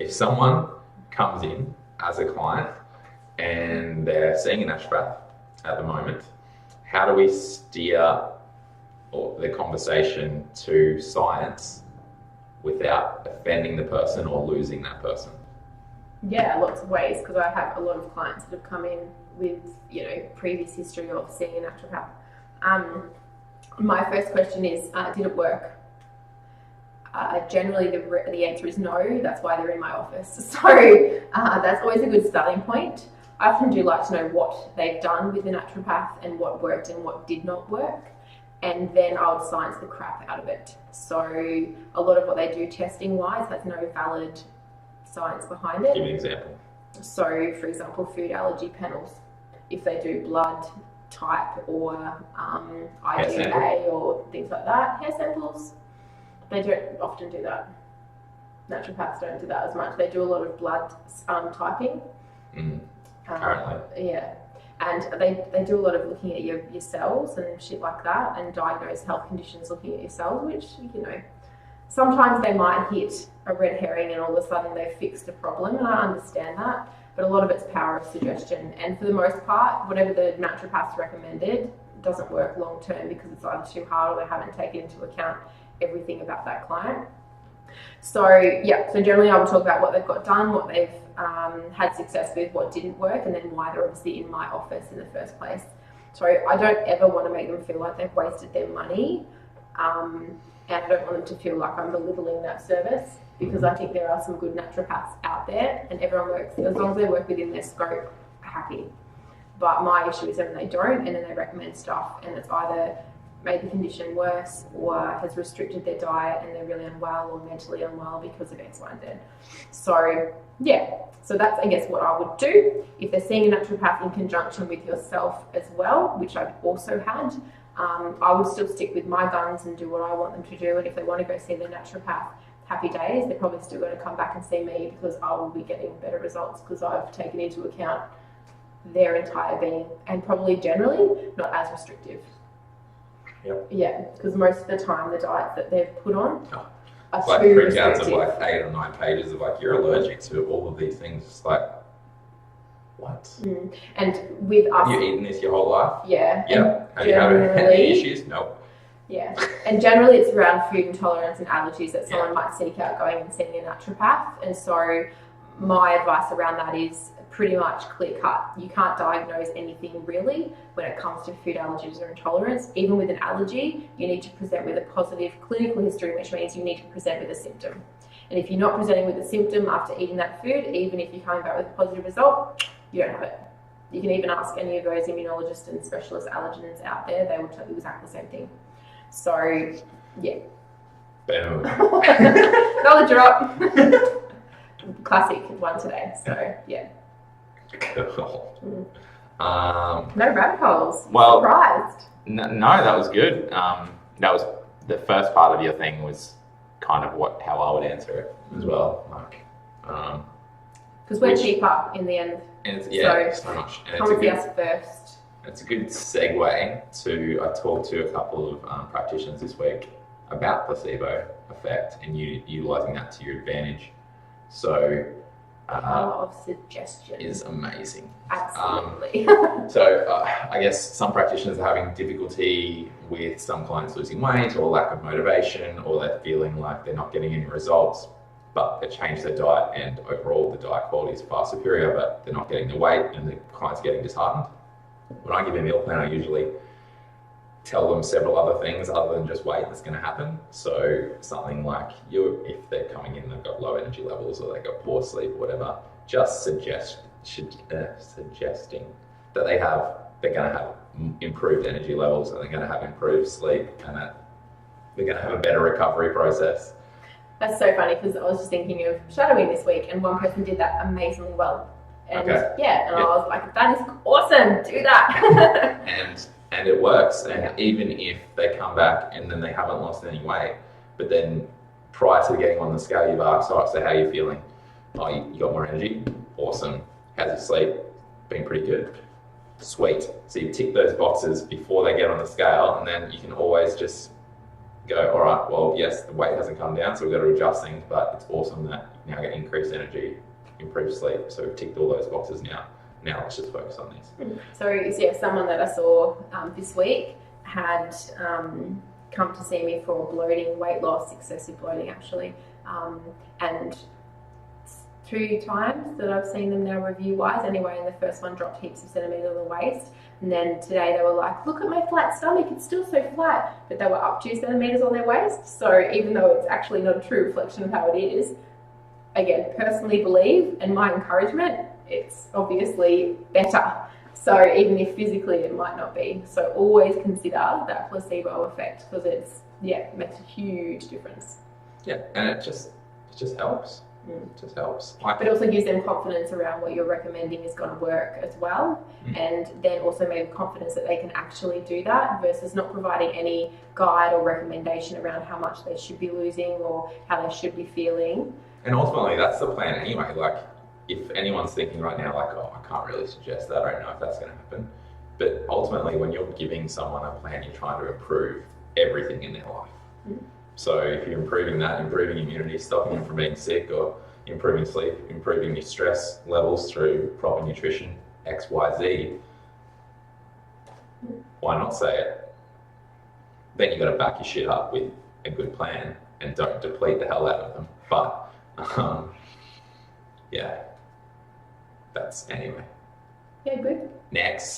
if someone comes in as a client and they're seeing a naturopath at the moment, how do we steer the conversation to science without offending the person or losing that person? Yeah, lots of ways, because I have a lot of clients that have come in with, previous history of seeing a naturopath. My first question is, did it work? Generally, the answer is no. That's why they're in my office. So that's always a good starting point. I often do like to know what they've done with the naturopath and what worked and what did not work. And then I would science the crap out of it. So a lot of what they do testing-wise has no valid science behind it. Give me an example. So, for example, food allergy panels. If they do blood type or IgA or things like that, hair samples, they don't often do that. Naturopaths don't do that as much. They do a lot of blood typing. Apparently. Yeah. And they do a lot of looking at your cells and shit like that, and diagnose health conditions looking at your cells, which, sometimes they might hit a red herring and all of a sudden they've fixed a problem, and I understand that, but a lot of it's power of suggestion. And for the most part, whatever the naturopaths recommended doesn't work long term because it's either too hard or they haven't taken into account everything about that client. So generally I would talk about what they've got done, what they've had success with, what didn't work, and then why they're obviously in my office in the first place. So I don't ever want to make them feel like they've wasted their money, and I don't want them to feel like I'm belittling that service, because I think there are some good naturopaths out there and everyone works, as long as they work within their scope, happy. But my issue is when they don't, and then they recommend stuff and it's either made the condition worse or has restricted their diet and they're really unwell or mentally unwell because of X, Y, and Z. So that's, I guess, what I would do. If they're seeing a naturopath in conjunction with yourself as well, which I've also had, I would still stick with my guns and do what I want them to do. And if they want to go see the naturopath, happy days, they're probably still going to come back and see me, because I will be getting better results because I've taken into account their entire being, and probably generally not as restrictive. Yep. Yeah, because most of the time the diets that they've put on are like too printouts restrictive. of 8 or 9 pages of you're allergic to all of these things. It's what? And with us, have you eaten this your whole life? Yeah. Have you had any issues? No. Yeah, and generally it's around food intolerance and allergies that someone might seek out going and seeing a naturopath. And so my advice around that is pretty much clear cut. You can't diagnose anything really when it comes to food allergies or intolerance. Even with an allergy, you need to present with a positive clinical history, which means you need to present with a symptom. And if you're not presenting with a symptom after eating that food, even if you're coming back with a positive result, you don't have it. You can even ask any of those immunologists and specialist allergens out there, they will tell you exactly the same thing. So, yeah. Boom. Another drop. Classic one today, so yeah. Cool. No rabbit holes. Well, Surprised. No, that was good. That was the first part of your thing was kind of how I would answer it as well. Because we're cheaper in the end. And it's, so much. And come see us first. It's a good segue to, I talked to a couple of practitioners this week about placebo effect and utilising that to your advantage. So, power of suggestion is amazing. Absolutely. I guess some practitioners are having difficulty with some clients losing weight or lack of motivation, or they're feeling like they're not getting any results, but they change their diet and overall the diet quality is far superior, but they're not getting the weight and the client's getting disheartened. When I give a meal plan, I usually tell them several other things other than just weight that's going to happen. So something like if they're coming in, they've got low energy levels or they've got poor sleep or whatever, just suggesting that they're going to have improved energy levels and they're going to have improved sleep and that they're going to have a better recovery process. That's so funny, because I was just thinking of shadowing this week and one person did that amazingly well. And I was like, that is awesome, do that. and it works. And even if they come back and then they haven't lost any weight, but then prior to getting on the scale, you've asked, so how are you feeling? Oh, you got more energy? Awesome. How's your sleep? Been pretty good. Sweet. So you tick those boxes before they get on the scale, and then you can always just go, all right, well, yes, the weight hasn't come down, so we've got to adjust things, but it's awesome that you now get increased energy, improved sleep. So we've ticked all those boxes now. Now let's just focus on these. So yeah, someone that I saw this week had come to see me for bloating, weight loss, excessive bloating actually, and 2 times that I've seen them now review-wise anyway, and the first one dropped heaps of centimetres on the waist, and then today they were like, look at my flat stomach, it's still so flat, but they were up 2 centimetres on their waist. So even though it's actually not a true reflection of how it is, again, personally believe, and my encouragement, it's obviously better. So even if physically it might not be, so always consider that placebo effect, because it's, yeah, it makes a huge difference. Yeah, and it just helps. It just helps. But it also gives them confidence around what you're recommending is going to work as well, and then also maybe confidence that they can actually do that versus not providing any guide or recommendation around how much they should be losing or how they should be feeling. And ultimately, that's the plan anyway. Like, if anyone's thinking right now, like, oh, I can't really suggest that, I don't know if that's going to happen. But ultimately, when you're giving someone a plan, you're trying to improve everything in their life. So if you're improving that, improving immunity, stopping them from being sick, or improving sleep, improving your stress levels through proper nutrition, X, Y, Z, why not say it? Then you've got to back your shit up with a good plan and don't deplete the hell out of them. But, yeah, that's anyway. Yeah, good. Next.